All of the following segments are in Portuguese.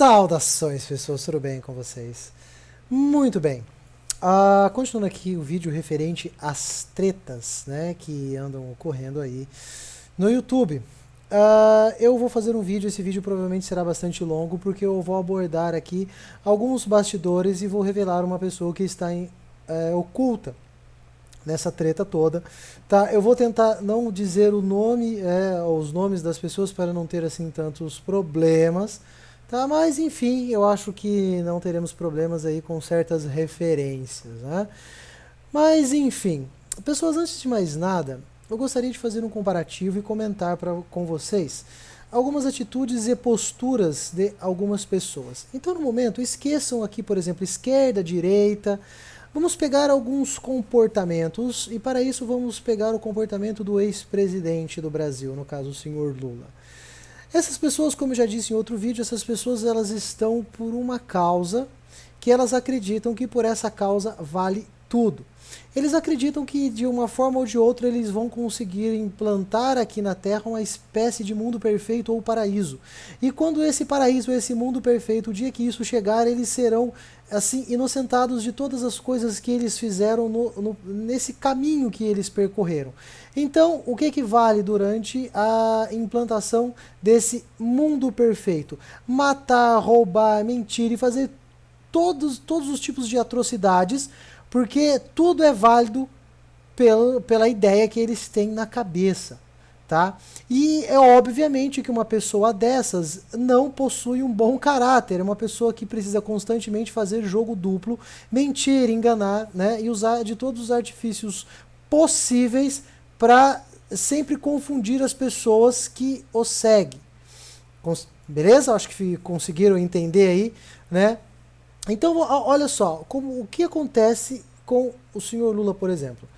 Saudações, pessoas, tudo bem com vocês? Muito bem. Continuando aqui o vídeo referente às tretas, né, que andam ocorrendo aí no YouTube. Eu vou fazer um vídeo, esse vídeo provavelmente será bastante longo, porque eu vou abordar aqui alguns bastidores e vou revelar uma pessoa que está oculta nessa treta toda, tá? Eu vou tentar não dizer o nome, os nomes das pessoas para não ter assim tantos problemas, tá? Mas enfim, eu acho que não teremos problemas aí com certas referências, né? Mas enfim, pessoas, antes de mais nada, eu gostaria de fazer um comparativo e comentar com vocês algumas atitudes e posturas de algumas pessoas. Então, no momento, esqueçam aqui, por exemplo, esquerda, direita. Vamos pegar alguns comportamentos e para isso vamos pegar o comportamento do ex-presidente do Brasil, no caso o senhor Lula. Essas pessoas, como eu já disse em outro vídeo, essas pessoas elas estão por uma causa que elas acreditam que por essa causa vale tudo. Eles acreditam que de uma forma ou de outra eles vão conseguir implantar aqui na Terra uma espécie de mundo perfeito ou paraíso. E quando esse paraíso, esse mundo perfeito, o dia que isso chegar, eles serão assim inocentados de todas as coisas que eles fizeram nesse caminho que eles percorreram. Então, o que vale durante a implantação desse mundo perfeito? Matar, roubar, mentir e fazer todos os tipos de atrocidades, porque tudo é válido pela ideia que eles têm na cabeça, tá? E é obviamente que uma pessoa dessas não possui um bom caráter, é uma pessoa que precisa constantemente fazer jogo duplo, mentir, enganar, né? E usar de todos os artifícios possíveis para sempre confundir as pessoas que o seguem. Beleza? Acho que conseguiram entender aí, né? Então, olha só, o que acontece com o senhor Lula, por exemplo.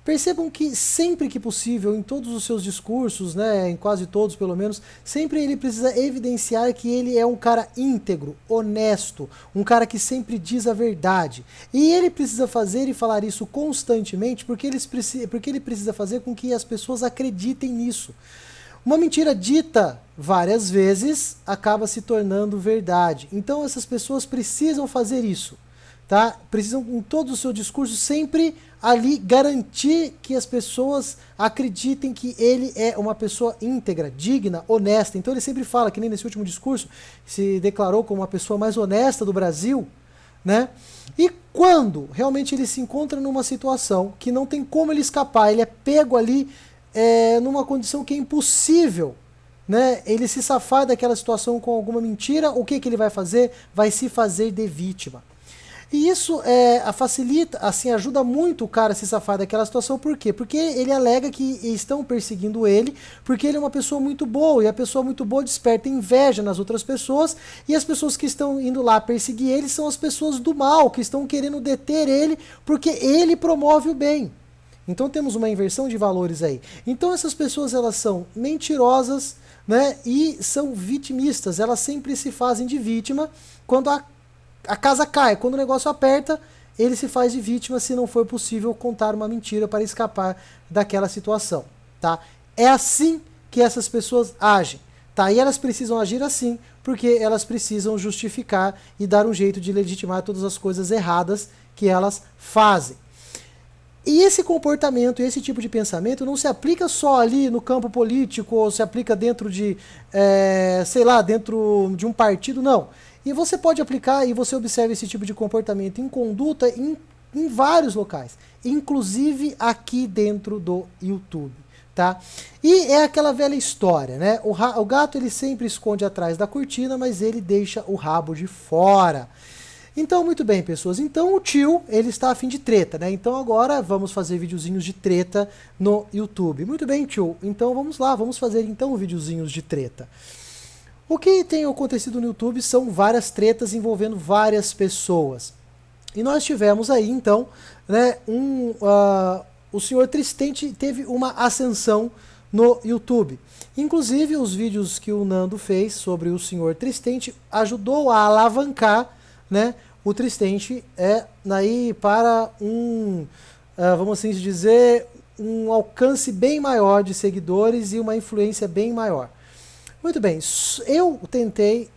Percebam que sempre que possível, em todos os seus discursos, né, em quase todos pelo menos, sempre ele precisa evidenciar que ele é um cara íntegro, honesto, um cara que sempre diz a verdade. E ele precisa fazer e falar isso constantemente porque ele precisa fazer com que as pessoas acreditem nisso. Uma mentira dita várias vezes acaba se tornando verdade. Então essas pessoas precisam fazer isso, tá? Precisam em todo o seu discurso sempre ali garantir que as pessoas acreditem que ele é uma pessoa íntegra, digna, honesta. Então ele sempre fala, que nem nesse último discurso, se declarou como uma pessoa mais honesta do Brasil, né? E quando realmente ele se encontra numa situação que não tem como ele escapar, ele é pego ali numa condição que é impossível, né, ele se safar daquela situação com alguma mentira, o que ele vai fazer? Vai se fazer de vítima. E isso facilita, assim, ajuda muito o cara a se safar daquela situação. Por quê? Porque ele alega que estão perseguindo ele, porque ele é uma pessoa muito boa, e a pessoa muito boa desperta inveja nas outras pessoas, e as pessoas que estão indo lá perseguir ele são as pessoas do mal, que estão querendo deter ele, porque ele promove o bem. Então temos uma inversão de valores aí. Então essas pessoas elas são mentirosas, né, e são vitimistas. Elas sempre se fazem de vítima quando a casa cai. Quando o negócio aperta, ele se faz de vítima se não for possível contar uma mentira para escapar daquela situação. Tá? É assim que essas pessoas agem. Tá? E elas precisam agir assim porque elas precisam justificar e dar um jeito de legitimar todas as coisas erradas que elas fazem. E esse comportamento, esse tipo de pensamento não se aplica só ali no campo político ou se aplica dentro de, sei lá, dentro de um partido, não. E você pode aplicar e você observa esse tipo de comportamento em conduta em vários locais, inclusive aqui dentro do YouTube, tá? E é aquela velha história, né? O gato ele sempre esconde atrás da cortina, mas ele deixa o rabo de fora. Então, muito bem, pessoas. Então, o tio, ele está a fim de treta, né? Então, agora vamos fazer videozinhos de treta no YouTube. Muito bem, tio. Então, vamos lá. Vamos fazer, então, videozinhos de treta. O que tem acontecido no YouTube são várias tretas envolvendo várias pessoas. E nós tivemos aí, então, né, o senhor Tristente teve uma ascensão no YouTube. Inclusive, os vídeos que o Nando fez sobre o senhor Tristente ajudou a alavancar, né, o Tristente aí para vamos assim dizer, um alcance bem maior de seguidores e uma influência bem maior. Muito bem, eu tentei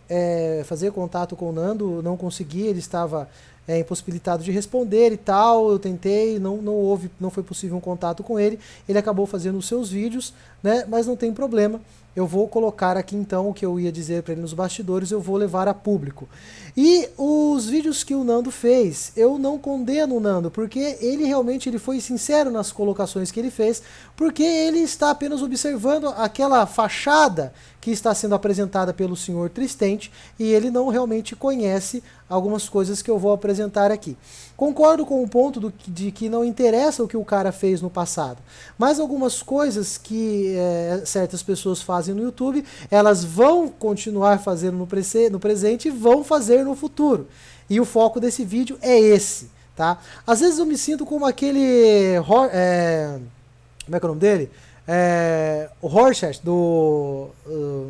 fazer contato com o Nando, não consegui, ele estava impossibilitado de responder e tal, eu tentei, não foi possível um contato com ele, ele acabou fazendo os seus vídeos, né, mas não tem problema, eu vou colocar aqui então o que eu ia dizer para ele nos bastidores, eu vou levar a público. E os vídeos que o Nando fez, eu não condeno o Nando, porque ele foi sincero nas colocações que ele fez, porque ele está apenas observando aquela fachada que está sendo apresentada pelo senhor Tristente, e ele não realmente conhece algumas coisas que eu vou apresentar aqui. Concordo com o ponto de que não interessa o que o cara fez no passado, mas algumas coisas que certas pessoas fazem no YouTube, elas vão continuar fazendo no presente e vão fazer no futuro. E o foco desse vídeo é esse, tá? Às vezes eu me sinto como aquele... como é que é o nome dele? O Rorschach do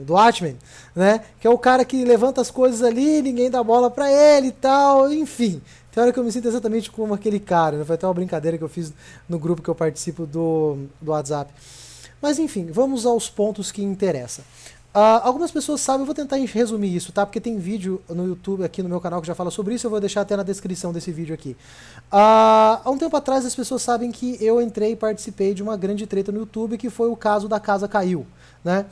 Watchmen, né? Que é o cara que levanta as coisas ali, ninguém dá bola pra ele e tal, enfim. Tem hora que eu me sinto exatamente como aquele cara, né? Foi até uma brincadeira que eu fiz no grupo que eu participo do WhatsApp. Mas enfim, vamos aos pontos que interessam. Algumas pessoas sabem, eu vou tentar resumir isso, tá? Porque tem vídeo no YouTube, aqui no meu canal, que já fala sobre isso, eu vou deixar até na descrição desse vídeo aqui. Há um tempo atrás, as pessoas sabem que eu entrei e participei de uma grande treta no YouTube, que foi o caso da Casa Caiu, né?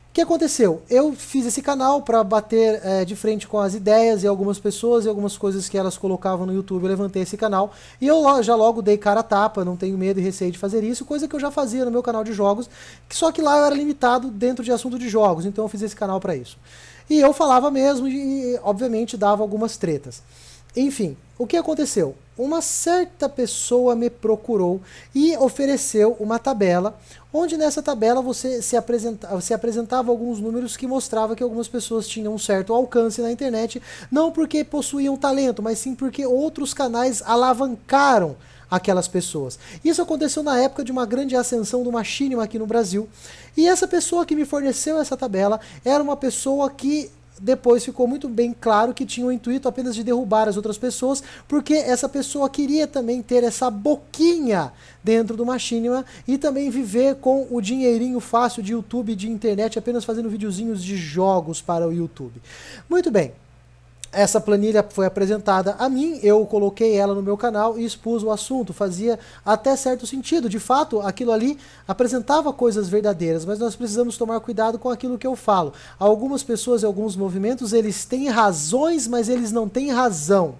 O que aconteceu? Eu fiz esse canal para bater de frente com as ideias e algumas pessoas e algumas coisas que elas colocavam no YouTube. Eu levantei esse canal e eu já logo dei cara a tapa, não tenho medo e receio de fazer isso, coisa que eu já fazia no meu canal de jogos, só que lá eu era limitado dentro de assunto de jogos, então eu fiz esse canal para isso. E eu falava mesmo e obviamente dava algumas tretas. Enfim, o que aconteceu? Uma certa pessoa me procurou e ofereceu uma tabela, onde nessa tabela você se apresentava alguns números que mostrava que algumas pessoas tinham um certo alcance na internet, não porque possuíam talento, mas sim porque outros canais alavancaram aquelas pessoas. Isso aconteceu na época de uma grande ascensão do Machinima aqui no Brasil, e essa pessoa que me forneceu essa tabela era uma pessoa que depois ficou muito bem claro que tinha o intuito apenas de derrubar as outras pessoas, porque essa pessoa queria também ter essa boquinha dentro do Machinima e também viver com o dinheirinho fácil de YouTube e de internet, apenas fazendo videozinhos de jogos para o YouTube. Muito bem. Essa planilha foi apresentada a mim, eu coloquei ela no meu canal e expus o assunto, fazia até certo sentido, de fato aquilo ali apresentava coisas verdadeiras, mas nós precisamos tomar cuidado com aquilo que eu falo. Algumas pessoas e alguns movimentos, eles têm razões, mas eles não têm razão,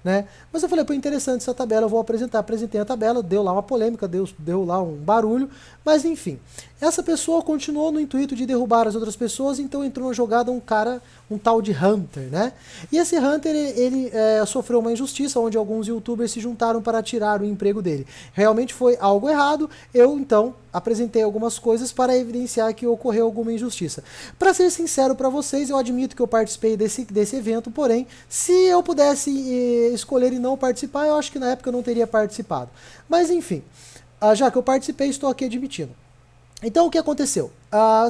né? Mas eu falei, pô, interessante essa tabela, eu vou apresentar. Apresentei a tabela, deu lá uma polêmica, deu lá um barulho, mas enfim. Essa pessoa continuou no intuito de derrubar as outras pessoas, então entrou na jogada um tal de Hunter, né? E esse Hunter, ele sofreu uma injustiça, onde alguns youtubers se juntaram para tirar o emprego dele. Realmente foi algo errado, eu então apresentei algumas coisas para evidenciar que ocorreu alguma injustiça. Para ser sincero para vocês, eu admito que eu participei desse evento, porém, se eu pudesse escolher e não participar, eu acho que na época eu não teria participado. Mas enfim, já que eu participei, estou aqui admitindo. Então o que aconteceu?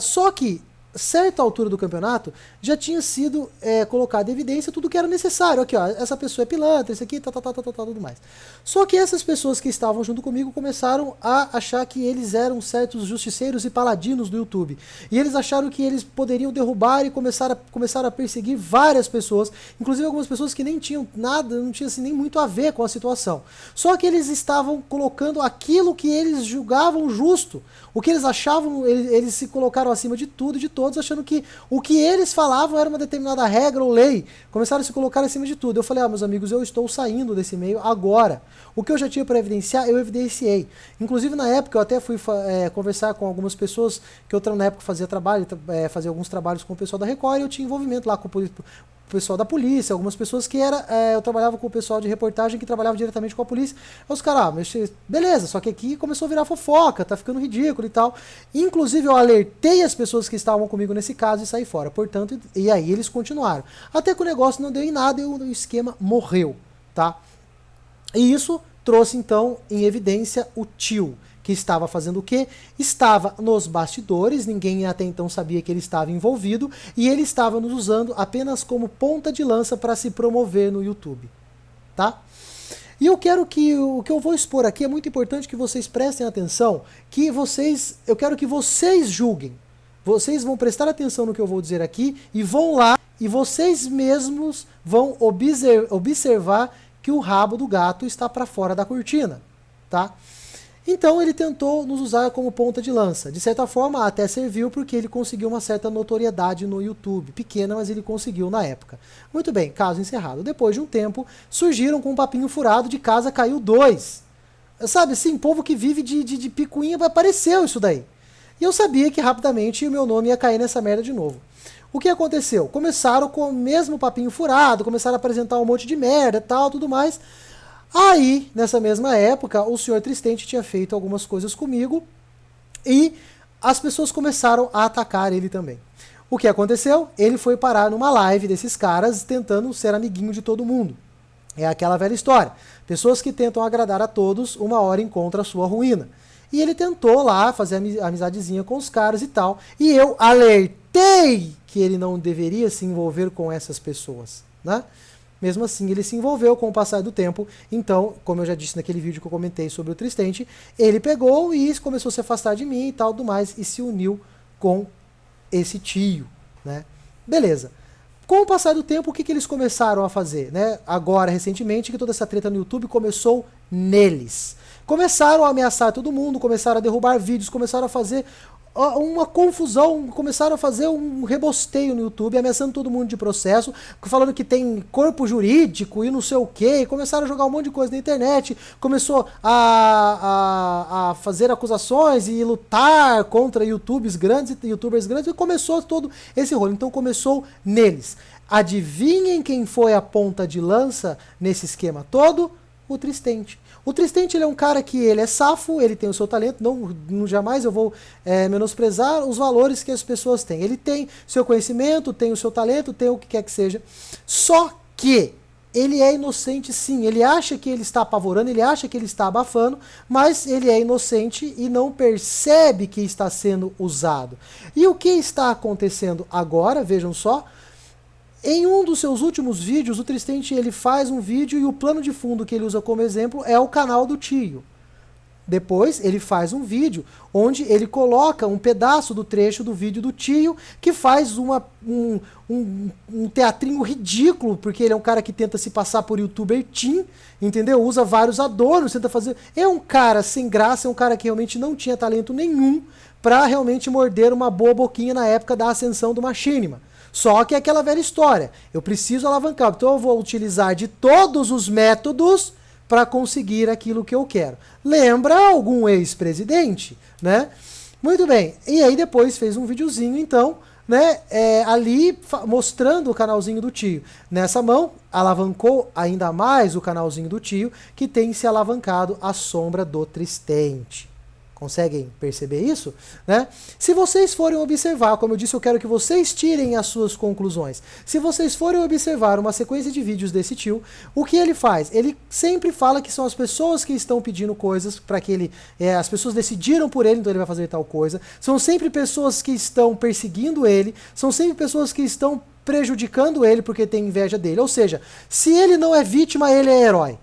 Só que certa altura do campeonato já tinha sido colocado em evidência tudo que era necessário. Aqui, ó, essa pessoa é pilantra, isso aqui, tudo mais. Só que essas pessoas que estavam junto comigo começaram a achar que eles eram certos justiceiros e paladinos do YouTube. E eles acharam que eles poderiam derrubar e começaram a perseguir várias pessoas, inclusive algumas pessoas que nem tinham nada, não tinham assim, nem muito a ver com a situação. Só que eles estavam colocando aquilo que eles julgavam justo. O que eles achavam, eles se colocaram acima de tudo e de todos, achando que o que eles falavam era uma determinada regra ou lei. Começaram a se colocar acima de tudo. Eu falei, meus amigos, eu estou saindo desse meio agora. O que eu já tinha para evidenciar, eu evidenciei. Inclusive, na época, eu até fui conversar com algumas pessoas que eu, na época, fazia alguns trabalhos com o pessoal da Record, e eu tinha envolvimento lá com o pessoal da polícia, algumas pessoas que eu trabalhava com o pessoal de reportagem que trabalhava diretamente com a polícia. Aí os caras, beleza, só que aqui começou a virar fofoca, tá ficando ridículo e tal. Inclusive eu alertei as pessoas que estavam comigo nesse caso e saí fora. Portanto, e aí eles continuaram. Até que o negócio não deu em nada e o esquema morreu, tá? E isso trouxe então em evidência o tio, que estava fazendo o quê? Estava nos bastidores, ninguém até então sabia que ele estava envolvido, e ele estava nos usando apenas como ponta de lança para se promover no YouTube, tá? E eu quero que o que eu vou expor aqui é muito importante que vocês prestem atenção, eu quero que vocês julguem. Vocês vão prestar atenção no que eu vou dizer aqui e vão lá e vocês mesmos vão observar que o rabo do gato está para fora da cortina, tá? Então ele tentou nos usar como ponta de lança. De certa forma até serviu porque ele conseguiu uma certa notoriedade no YouTube. Pequena, mas ele conseguiu na época. Muito bem, caso encerrado. Depois de um tempo, surgiram com um papinho furado de Casa Caiu 2. Sabe assim, povo que vive de picuinha, apareceu isso daí. E eu sabia que rapidamente o meu nome ia cair nessa merda de novo. O que aconteceu? Começaram com o mesmo papinho furado, começaram a apresentar um monte de merda e tal, tudo mais. Aí, nessa mesma época, o Sr. Tristente tinha feito algumas coisas comigo e as pessoas começaram a atacar ele também. O que aconteceu? Ele foi parar numa live desses caras tentando ser amiguinho de todo mundo. É aquela velha história. Pessoas que tentam agradar a todos, uma hora encontram a sua ruína. E ele tentou lá fazer amizadezinha com os caras e tal. E eu alertei que ele não deveria se envolver com essas pessoas, né? Mesmo assim, ele se envolveu com o passar do tempo. Então, como eu já disse naquele vídeo que eu comentei sobre o Tristente, ele pegou e começou a se afastar de mim e tal, do mais, e se uniu com esse tio, né? Beleza. Com o passar do tempo, o que eles começaram a fazer, né? Agora, recentemente, que toda essa treta no YouTube começou neles. Começaram a ameaçar todo mundo, começaram a derrubar vídeos, começaram a fazer uma confusão, começaram a fazer um rebosteio no YouTube, ameaçando todo mundo de processo, falando que tem corpo jurídico e não sei o que, começaram a jogar um monte de coisa na internet, começou a fazer acusações e lutar contra youtubers grandes, e começou todo esse rolo. Então começou neles. Adivinhem quem foi a ponta de lança nesse esquema todo? O Tristente. O Tristente, ele é um cara que ele é safo, ele tem o seu talento, não jamais eu vou menosprezar os valores que as pessoas têm. Ele tem seu conhecimento, tem o seu talento, tem o que quer que seja. Só que ele é inocente sim, ele acha que ele está apavorando, ele acha que ele está abafando, mas ele é inocente e não percebe que está sendo usado. E o que está acontecendo agora, vejam só, em um dos seus últimos vídeos, o Tristente ele faz um vídeo e o plano de fundo que ele usa como exemplo é o canal do tio. Depois ele faz um vídeo onde ele coloca um pedaço do trecho do vídeo do tio que faz um teatrinho ridículo, porque ele é um cara que tenta se passar por youtuber teen, entendeu? Usa vários adornos, tenta fazer... É um cara sem graça, é um cara que realmente não tinha talento nenhum para realmente morder uma boa boquinha na época da ascensão do Machinima. Só que é aquela velha história, eu preciso alavancar, então eu vou utilizar de todos os métodos para conseguir aquilo que eu quero. Lembra algum ex-presidente, né? Muito bem, e aí depois fez um videozinho então, né, ali mostrando o canalzinho do tio. Nessa mão, alavancou ainda mais o canalzinho do tio, que tem se alavancado à sombra do Tristente. Conseguem perceber isso? Né? Se vocês forem observar, como eu disse, eu quero que vocês tirem as suas conclusões. Se vocês forem observar uma sequência de vídeos desse tio, o que ele faz? Ele sempre fala que são as pessoas que estão pedindo coisas para que ele... as pessoas decidiram por ele, então ele vai fazer tal coisa. São sempre pessoas que estão perseguindo ele, são sempre pessoas que estão prejudicando ele porque tem inveja dele. Ou seja, se ele não é vítima, ele é herói.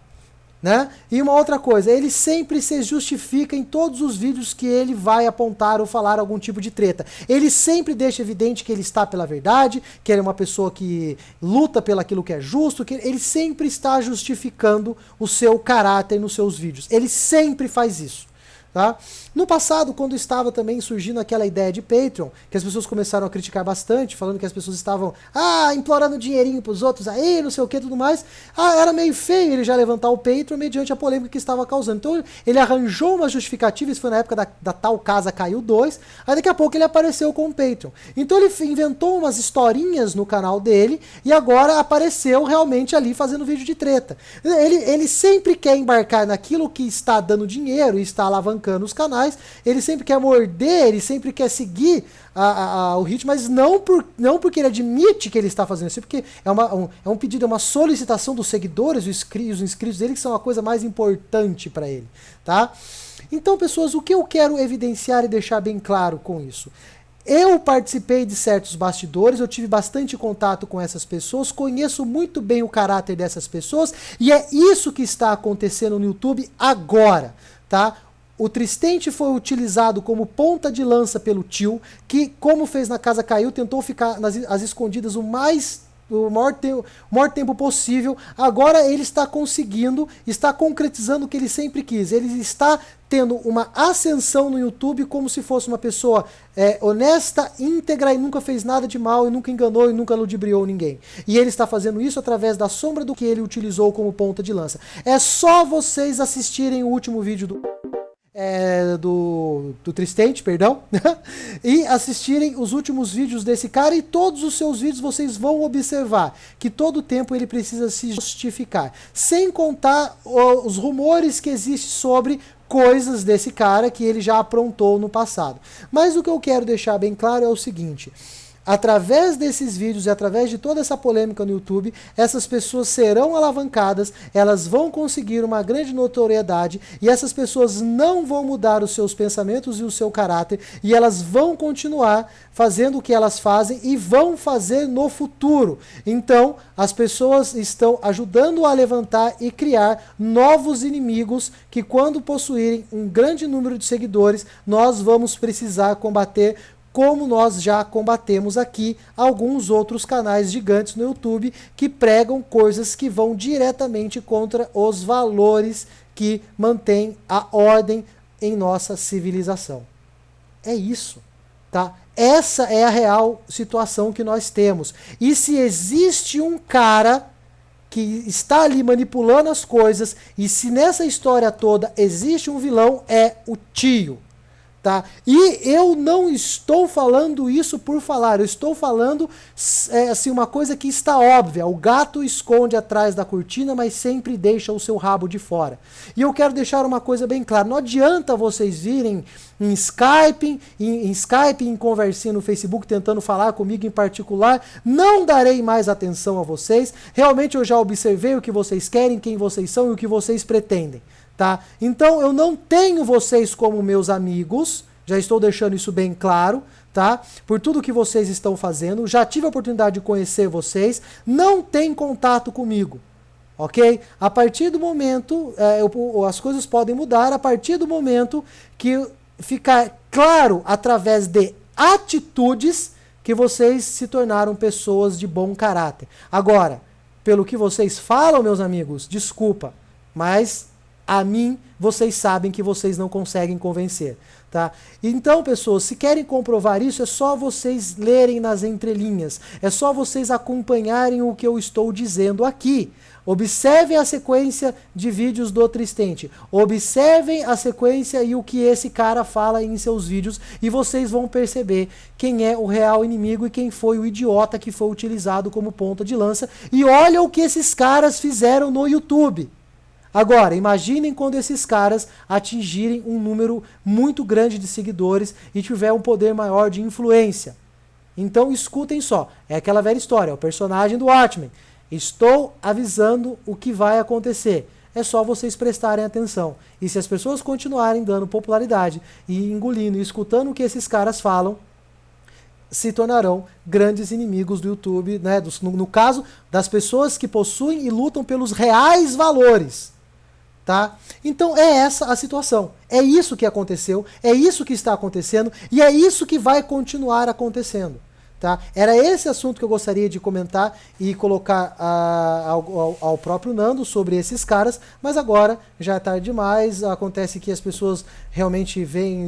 Né? E uma outra coisa, ele sempre se justifica em todos os vídeos que ele vai apontar ou falar algum tipo de treta. Ele sempre deixa evidente que ele está pela verdade, que ele é uma pessoa que luta pelo aquilo que é justo, que ele sempre está justificando o seu caráter nos seus vídeos. Ele sempre faz isso. Tá? No passado, quando estava também surgindo aquela ideia de Patreon, que as pessoas começaram a criticar bastante, falando que as pessoas estavam implorando dinheirinho pros outros aí, não sei o que, tudo mais, era meio feio ele já levantar o Patreon mediante a polêmica que estava causando. Então ele arranjou uma justificativa, isso foi na época da tal Casa Caiu 2, aí daqui a pouco ele apareceu com o Patreon. Então ele inventou umas historinhas no canal dele e agora apareceu realmente ali fazendo vídeo de treta. Ele sempre quer embarcar naquilo que está dando dinheiro e está alavancando os canais, ele sempre quer morder, ele sempre quer seguir o ritmo, mas não porque ele admite que ele está fazendo isso, porque é um pedido, é uma solicitação dos seguidores, os inscritos dele, que são a coisa mais importante para ele. Tá? Então, pessoas, o que eu quero evidenciar e deixar bem claro com isso? Eu participei de certos bastidores, eu tive bastante contato com essas pessoas, conheço muito bem o caráter dessas pessoas, e é isso que está acontecendo no YouTube agora. Tá? o Tristente foi utilizado como ponta de lança pelo tio, que, como fez na Casa Caiu, tentou ficar às escondidas o maior tempo possível. Agora ele está conseguindo, está concretizando o que ele sempre quis. Ele está tendo uma ascensão no YouTube como se fosse uma pessoa honesta, íntegra e nunca fez nada de mal, e nunca enganou e nunca ludibriou ninguém. E ele está fazendo isso através da sombra do que ele utilizou como ponta de lança. É só vocês assistirem o último vídeo do Tristente, perdão, e assistirem os últimos vídeos desse cara, e todos os seus vídeos vocês vão observar que todo tempo ele precisa se justificar, sem contar os rumores que existem sobre coisas desse cara que ele já aprontou no passado. Mas o que eu quero deixar bem claro é o seguinte: através desses vídeos e através de toda essa polêmica no YouTube, essas pessoas serão alavancadas, elas vão conseguir uma grande notoriedade, e essas pessoas não vão mudar os seus pensamentos e o seu caráter, e elas vão continuar fazendo o que elas fazem e vão fazer no futuro. Então, as pessoas estão ajudando a levantar e criar novos inimigos que, quando possuírem um grande número de seguidores, nós vamos precisar combater, como nós já combatemos aqui alguns outros canais gigantes no YouTube que pregam coisas que vão diretamente contra os valores que mantêm a ordem em nossa civilização. É isso, tá? Essa é a real situação que nós temos. E se existe um cara que está ali manipulando as coisas, e se nessa história toda existe um vilão, é o tio. Tá? E eu não estou falando isso por falar, eu estou falando assim, uma coisa que está óbvia: o gato esconde atrás da cortina, mas sempre deixa o seu rabo de fora. E eu quero deixar uma coisa bem clara: não adianta vocês virem em Skype, em conversinha no Facebook, tentando falar comigo em particular. Não darei mais atenção a vocês. Realmente eu já observei o que vocês querem, quem vocês são e o que vocês pretendem. Tá? Então eu não tenho vocês como meus amigos, já estou deixando isso bem claro, tá? Por tudo que vocês estão fazendo, já tive a oportunidade de conhecer vocês, não tem contato comigo, ok? A partir do momento, as coisas podem mudar a partir do momento que ficar claro através de atitudes que vocês se tornaram pessoas de bom caráter. Agora, pelo que vocês falam, meus amigos, desculpa, mas a mim, vocês sabem que vocês não conseguem convencer, tá? Então, pessoas, se querem comprovar isso, é só vocês lerem nas entrelinhas, é só vocês acompanharem o que eu estou dizendo aqui. Observem a sequência de vídeos do Tristente, observem a sequência e o que esse cara fala em seus vídeos, e vocês vão perceber quem é o real inimigo e quem foi o idiota que foi utilizado como ponta de lança. E olha o que esses caras fizeram no YouTube. Agora, imaginem quando esses caras atingirem um número muito grande de seguidores e tiver um poder maior de influência. Então escutem só, é aquela velha história, é o personagem do Watchmen. Estou avisando o que vai acontecer. É só vocês prestarem atenção. E se as pessoas continuarem dando popularidade e engolindo e escutando o que esses caras falam, se tornarão grandes inimigos do YouTube, né? No caso das pessoas que possuem e lutam pelos reais valores. Tá? Então é essa a situação, é isso que aconteceu, é isso que está acontecendo e é isso que vai continuar acontecendo. Tá? Era esse assunto que eu gostaria de comentar e colocar ao próprio Nando sobre esses caras, mas agora já é tarde demais. Acontece que as pessoas realmente veem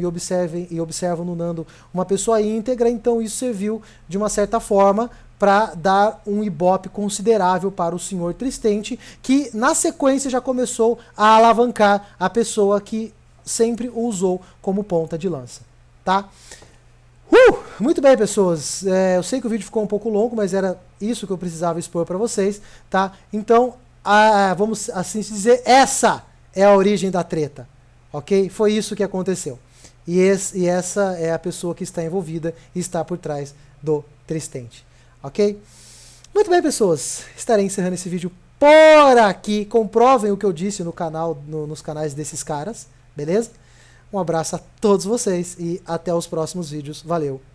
e observam no Nando uma pessoa íntegra, então isso serviu de uma certa forma para dar um ibope considerável para o senhor Tristente, que na sequência já começou a alavancar a pessoa que sempre o usou como ponta de lança. Tá? Muito bem, pessoas. Eu sei que o vídeo ficou um pouco longo, mas era isso que eu precisava expor para vocês. Tá? Então, vamos assim dizer, essa é a origem da treta. Ok? Foi isso que aconteceu. E essa é a pessoa que está envolvida e está por trás do Tristente. Ok? Muito bem, pessoas. Estarei encerrando esse vídeo por aqui. Comprovem o que eu disse no canal, nos canais desses caras. Beleza? Um abraço a todos vocês e até os próximos vídeos. Valeu!